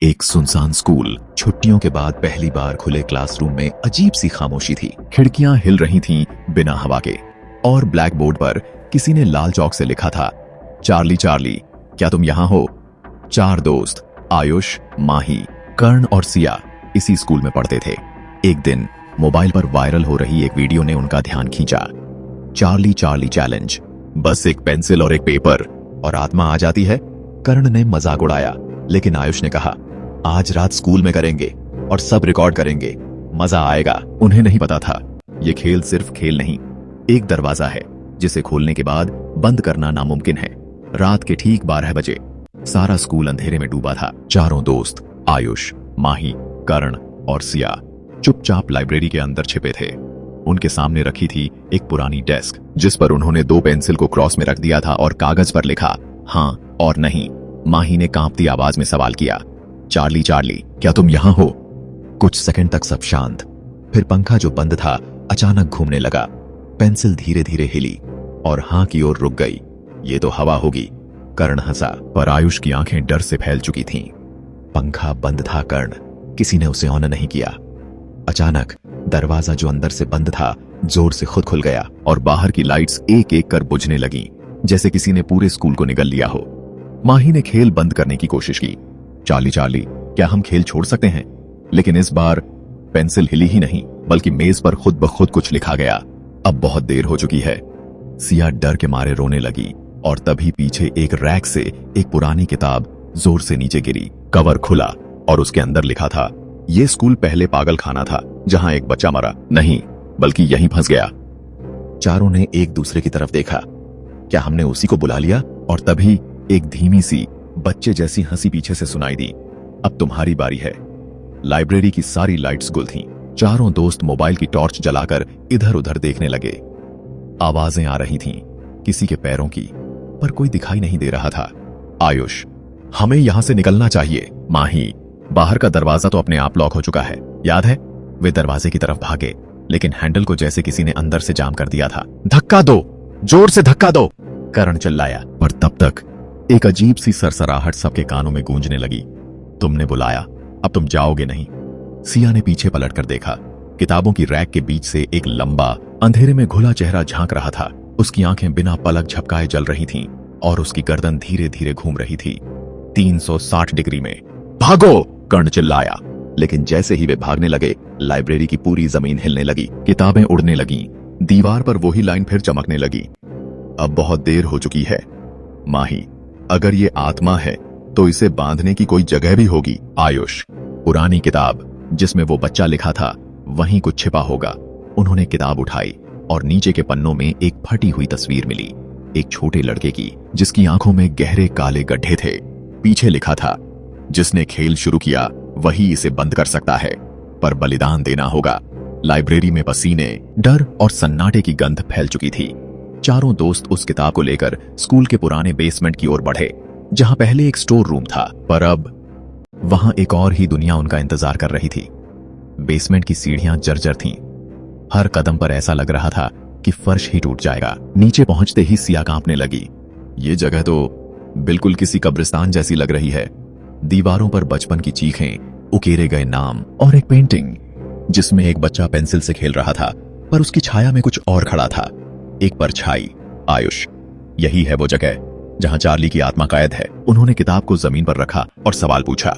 एक सुनसान स्कूल। छुट्टियों के बाद पहली बार खुले क्लासरूम में अजीब सी खामोशी थी। खिड़कियां हिल रही थीं बिना हवा के, और ब्लैक बोर्ड पर किसी ने लाल चौक से लिखा था, चार्ली चार्ली क्या तुम यहाँ हो। 4 दोस्त आयुष, माही, कर्ण और सिया इसी स्कूल में पढ़ते थे। एक दिन मोबाइल पर वायरल हो रही एक वीडियो ने उनका ध्यान खींचा। चार्ली चार्ली चैलेंज, बस एक पेंसिल और एक पेपर और आत्मा आ जाती है। कर्ण ने मजाक उड़ाया, लेकिन आयुष ने कहा, आज रात स्कूल में करेंगे और सब रिकॉर्ड करेंगे, मजा आएगा। उन्हें नहीं पता था ये खेल सिर्फ खेल नहीं, एक दरवाजा है जिसे खोलने के बाद बंद करना नामुमकिन है। रात के ठीक 12 बजे सारा स्कूल अंधेरे में डूबा था। चारों दोस्त आयुष, माही, कर्ण और सिया चुपचाप लाइब्रेरी के अंदर छिपे थे। उनके सामने रखी थी एक पुरानी डेस्क, जिस पर उन्होंने 2 पेंसिल को क्रॉस में रख दिया था और कागज पर लिखा हां और नहीं। माही ने कांपती आवाज में सवाल किया, चार्ली चार्ली क्या तुम यहां हो। कुछ सेकंड तक सब शांत, फिर पंखा जो बंद था अचानक घूमने लगा। पेंसिल धीरे धीरे हिली और हां की ओर रुक गई। ये तो हवा होगी, कर्ण हंसा, पर आयुष की आंखें डर से फैल चुकी थीं। पंखा बंद था कर्ण, किसी ने उसे ऑन नहीं किया। अचानक दरवाजा जो अंदर से बंद था जोर से खुद खुल गया और बाहर की लाइट्स एक एक कर बुझने लगी, जैसे किसी ने पूरे स्कूल को निगल लिया हो। माही ने खेल बंद करने की कोशिश की, चार्ली चार्ली क्या हम खेल छोड़ सकते हैं। लेकिन इस बार पेंसिल हिली ही नहीं, बल्कि मेज पर खुद ब खुद कुछ लिखा गया। अब बहुत देर हो चुकी है। सिया डर के मारे रोने लगी और तभी पीछे एक रैक से एक पुरानी किताब जोर से नीचे गिरी। कवर खुला और उसके अंदर लिखा था, ये स्कूल पहले पागल खाना था जहां एक बच्चा मरा नहीं, बल्कि यहीं फंस गया। चारों ने एक दूसरे की तरफ देखा, क्या हमने उसी को बुला लिया। और तभी एक धीमी सी बच्चे जैसी हंसी पीछे से सुनाई दी, अब तुम्हारी बारी है। लाइब्रेरी की सारी लाइट्स गुल थीं। चारों दोस्त मोबाइल की टॉर्च जलाकर इधर उधर देखने लगे। आवाजें आ रही थीं, किसी के पैरों की, पर कोई दिखाई नहीं दे रहा था। आयुष, हमें यहां से निकलना चाहिए। माही, बाहर का दरवाजा तो अपने आप लॉक हो चुका है, याद है। वे दरवाजे की तरफ भागे, लेकिन हैंडल को जैसे किसी ने अंदर से जाम कर दिया था। धक्का दो, जोर से धक्का दो, कर्ण चिल्लाया। पर तब तक एक अजीब सी सरसराहट सबके कानों में गूंजने लगी। तुमने बुलाया, अब तुम जाओगे नहीं। सिया ने पीछे पलटकर देखा। किताबों की रैक के बीच से एक लंबा अंधेरे में घुला चेहरा झांक रहा था। उसकी आंखें बिना पलक झपकाए जल रही थीं और उसकी गर्दन धीरे धीरे घूम रही थी 360 डिग्री में। भागो, कर्ण चिल्लाया। लेकिन जैसे ही वे भागने लगे, लाइब्रेरी की पूरी जमीन हिलने लगी, किताबें उड़ने लगीं, दीवार पर वही लाइन फिर चमकने लगी। अब बहुत देर हो चुकी है। माही, अगर ये आत्मा है तो इसे बांधने की कोई जगह भी होगी। आयुष, पुरानी किताब जिसमें वो बच्चा लिखा था वहीं कुछ छिपा होगा। उन्होंने किताब उठाई और नीचे के पन्नों में एक फटी हुई तस्वीर मिली, एक छोटे लड़के की जिसकी आंखों में गहरे काले गड्ढे थे। पीछे लिखा था, जिसने खेल शुरू किया वही इसे बंद कर सकता है, पर बलिदान देना होगा। लाइब्रेरी में पसीने, डर और सन्नाटे की गंध फैल चुकी थी। चारों दोस्त उस किताब को लेकर स्कूल के पुराने बेसमेंट की ओर बढ़े, जहां पहले एक स्टोर रूम था, पर अब वहां एक और ही दुनिया उनका इंतजार कर रही थी। बेसमेंट की सीढ़ियां जर्जर थीं। हर कदम पर ऐसा लग रहा था कि फर्श ही टूट जाएगा। नीचे पहुंचते ही सिया कांपने लगी। ये जगह तो बिल्कुल किसी कब्रिस्तान जैसी लग रही है। दीवारों पर बचपन की चीखें, उकेरे गए नाम और एक पेंटिंग जिसमें एक बच्चा पेंसिल से खेल रहा था, पर उसकी छाया में कुछ और खड़ा था, एक परछाई। आयुष, यही है वो जगह जहां चार्ली की आत्मा कैद है। उन्होंने किताब को जमीन पर रखा और सवाल पूछा,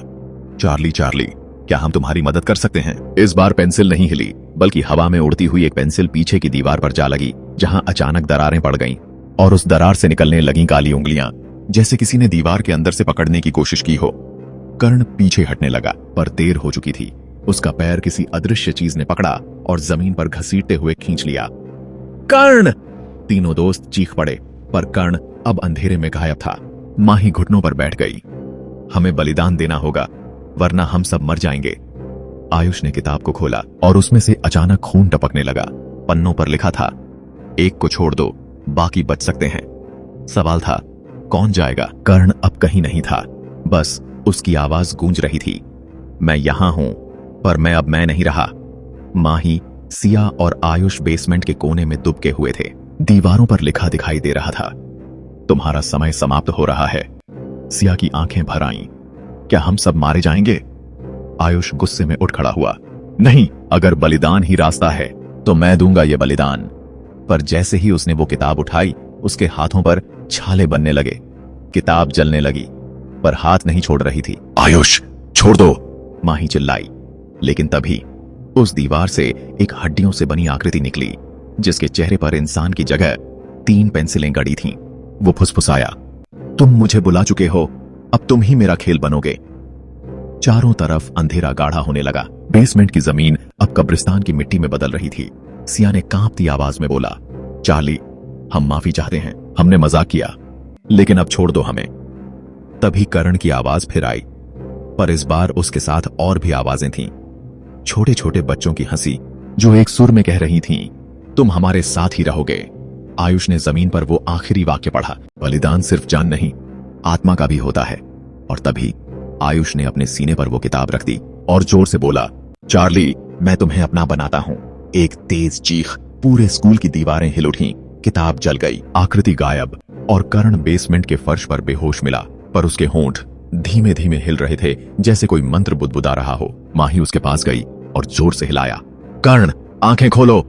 चार्ली चार्ली क्या हम तुम्हारी मदद कर सकते हैं। इस बार पेंसिल नहीं हिली, बल्कि हवा में उड़ती हुई एक पेंसिल पीछे की दीवार पर जा लगी, जहां अचानक दरारें पड़ गईं और उस दरार से निकलने लगीं काली उंगलियां, जैसे किसी ने दीवार के अंदर से पकड़ने की कोशिश की हो। कर्ण पीछे हटने लगा, पर देर हो चुकी थी। उसका पैर किसी अदृश्य चीज ने पकड़ा और जमीन पर घसीटते हुए खींच लिया। कर्ण! तीनों दोस्त चीख पड़े, पर कर्ण अब अंधेरे में गायब था। माही घुटनों पर बैठ गई। हमें बलिदान देना होगा, वरना हम सब मर जाएंगे। आयुष ने किताब को खोला और उसमें से अचानक खून टपकने लगा। पन्नों पर लिखा था, एक को छोड़ दो, बाकी बच सकते हैं। सवाल था, कौन जाएगा। कर्ण अब कहीं नहीं था, बस उसकी आवाज गूंज रही थी, मैं यहां हूं, पर मैं अब मैं नहीं रहा। माही, सिया और आयुष बेसमेंट के कोने में दुबके हुए थे। दीवारों पर लिखा दिखाई दे रहा था, तुम्हारा समय समाप्त हो रहा है। सिया की आंखें भर आईं। क्या हम सब मारे जाएंगे? आयुष गुस्से में उठ खड़ा हुआ। नहीं, अगर बलिदान ही रास्ता है तो मैं दूंगा ये बलिदान। पर जैसे ही उसने वो किताब उठाई, उसके हाथों पर छाले बनने लगे। किताब जलने लगी, पर हाथ नहीं छोड़ रही थी। आयुष, छोड़ दो, माही चिल्लाई। लेकिन तभी उस दीवार से एक हड्डियों से बनी आकृति निकली, जिसके चेहरे पर इंसान की जगह 3 पेंसिलें गड़ी थीं। वो फुसफुसाया, तुम मुझे बुला चुके हो, अब तुम ही मेरा खेल बनोगे। चारों तरफ अंधेरा गाढ़ा होने लगा। बेसमेंट की जमीन अब कब्रिस्तान की मिट्टी में बदल रही थी। सिया ने कांपती आवाज में बोला, चार्ली, हम माफी चाहते हैं, हमने मजाक किया, लेकिन अब छोड़ दो हमें। तभी करण की आवाज फिर आई, पर इस बार उसके साथ और भी आवाजें थीं। छोटे छोटे बच्चों की हंसी, जो एक सुर में कह रही थीं, तुम हमारे साथ ही रहोगे। आयुष ने जमीन पर वो आखिरी वाक्य पढ़ा, बलिदान सिर्फ जान नहीं, आत्मा का भी होता है। और तभी आयुष ने अपने सीने पर वो किताब रख दी और जोर से बोला, चार्ली, मैं तुम्हें अपना बनाता हूं। एक तेज चीख, पूरे स्कूल की दीवारें हिल उठी, किताब जल गई, आकृति गायब, और करण बेसमेंट के फर्श पर बेहोश मिला। पर उसके होंठ धीमे धीमे हिल रहे थे, जैसे कोई मंत्र बुदबुदा रहा हो। माही उसके पास गई और जोर से हिलाया, कर्ण, आंखें खोलो,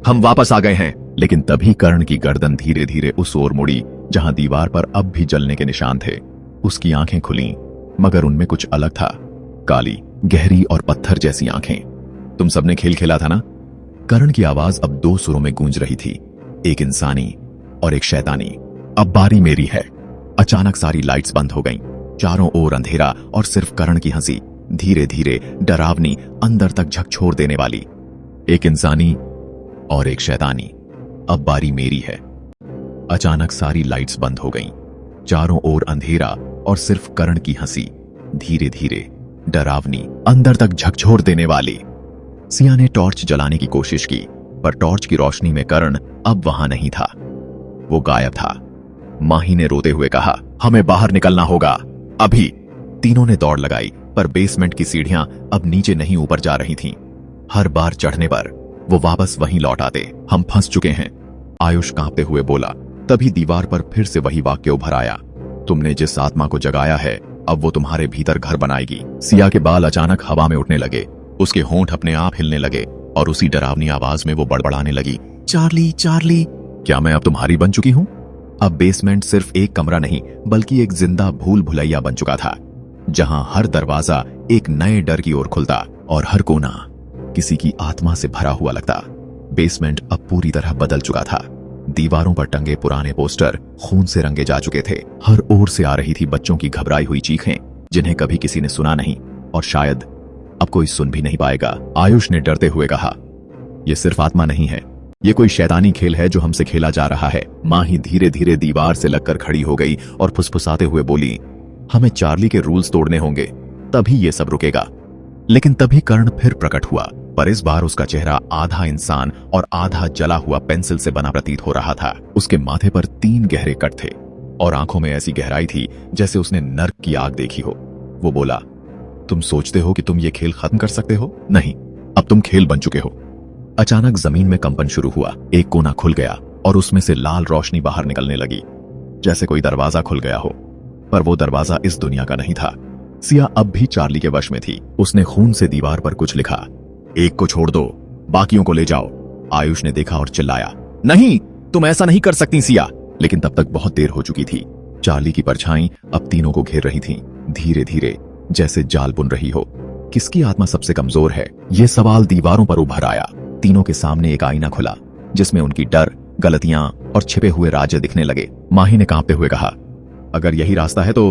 हम वापस आ गए हैं। लेकिन तभी कर्ण की गर्दन धीरे धीरे उस ओर मुड़ी जहां दीवार पर अब भी जलने के निशान थे। उसकी आंखें खुलीं, मगर उनमें कुछ अलग था। काली, गहरी और पत्थर जैसी आंखें। तुम सबने खेल खेला था ना? कर्ण की आवाज अब 2 सुरों में गूंज रही थी, एक इंसानी और एक शैतानी। अब बारी मेरी है। अचानक सारी लाइट्स बंद हो गईं। चारों ओर अंधेरा और सिर्फ कर्ण की हंसी, धीरे धीरे डरावनी, अंदर तक झकझोर देने वाली। एक इंसानी और एक शैतानी। अब बारी मेरी है। अचानक सारी लाइट्स बंद हो गईं। चारों ओर अंधेरा और सिर्फ कर्ण की हंसी, धीरे धीरे डरावनी, अंदर तक झकझोर देने वाली। सिया ने टॉर्च जलाने की कोशिश की, पर टॉर्च की रोशनी में कर्ण अब वहां नहीं था। वो गायब था। माही ने रोते हुए कहा, हमें बाहर निकलना होगा, अभी। तीनों ने दौड़ लगाई, पर बेसमेंट की सीढ़ियां अब नीचे नहीं ऊपर जा रही थीं। हर बार चढ़ने पर वो वापस वहीं लौट आते। हम फंस चुके हैं, आयुष कांपते हुए बोला। तभी दीवार पर फिर से वही वाक्य उभर आया, तुमने जिस आत्मा को जगाया है, अब वो तुम्हारे भीतर घर बनाएगी। सिया के बाल अचानक हवा में उठने लगे, उसके होंठ अपने आप हिलने लगे और उसी डरावनी आवाज में वो बड़बड़ाने लगी, चार्ली, चार्ली, क्या मैं अब तुम्हारी बन चुकी हूं? अब बेसमेंट सिर्फ एक कमरा नहीं, बल्कि एक जिंदा भूल भुलैया बन चुका था, जहां हर दरवाजा एक नए डर की ओर खुलता और हर कोना किसी की आत्मा से भरा हुआ लगता। बेसमेंट अब पूरी तरह बदल चुका था। दीवारों पर टंगे पुराने पोस्टर खून से रंगे जा चुके थे। हर ओर से आ रही थी बच्चों की घबराई हुई चीखें, जिन्हें कभी किसी ने सुना नहीं और शायद अब कोई सुन भी नहीं पाएगा। आयुष ने डरते हुए कहा, यह सिर्फ आत्मा नहीं है, ये कोई शैतानी खेल है जो हमसे खेला जा रहा है। माही धीरे धीरे दीवार से लगकर खड़ी हो गई और फुसफुसाते हुए बोली, हमें चार्ली के रूल्स तोड़ने होंगे, तभी ये सब रुकेगा। लेकिन तभी कर्ण फिर प्रकट हुआ, पर इस बार उसका चेहरा आधा इंसान और आधा जला हुआ पेंसिल से बना प्रतीत हो रहा था। उसके माथे पर 3 गहरे कट थे और आंखों में ऐसी गहराई थी जैसे उसने नर्क की आग देखी हो। वो बोला, तुम सोचते हो कि तुम ये खेल खत्म कर सकते हो? नहीं, अब तुम खेल बन चुके हो। अचानक जमीन में कंपन शुरू हुआ। एक कोना खुल गया और उसमें से लाल रोशनी बाहर निकलने लगी, जैसे कोई दरवाजा खुल गया हो। पर वो दरवाजा इस दुनिया का नहीं था। सिया अब भी चार्ली के वश में थी। उसने खून से दीवार पर कुछ लिखा, एक को छोड़ दो, बाकियों को ले जाओ। आयुष ने देखा और चिल्लाया, नहीं, तुम ऐसा नहीं कर सकती सिया। लेकिन तब तक बहुत देर हो चुकी थी। चार्ली की परछाई अब तीनों को घेर रही थी, धीरे धीरे, जैसे जाल बुन रही हो। किसकी आत्मा सबसे कमजोर है, ये सवाल दीवारों पर उभर आया। तीनों के सामने एक आईना खुला, जिसमें उनकी डर, गलतियां और छिपे हुए राज्य दिखने लगे। माही ने कांपते हुए कहा, अगर यही रास्ता है तो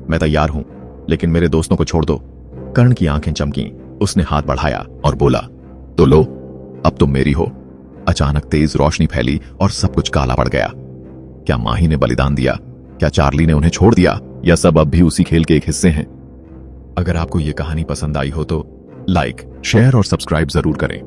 मैं तैयार हूं, लेकिन मेरे दोस्तों को छोड़ दो। कर्ण की आंखें चमकी, उसने हाथ बढ़ाया और बोला, तो लो, अब तुम मेरी हो। अचानक तेज रोशनी फैली और सब कुछ काला पड़ गया। क्या माही ने बलिदान दिया? क्या चार्ली ने उन्हें छोड़ दिया? या सब अब भी उसी खेल के एक हिस्से हैं? अगर आपको ये कहानी पसंद आई हो तो लाइक, शेयर और सब्सक्राइब जरूर करें।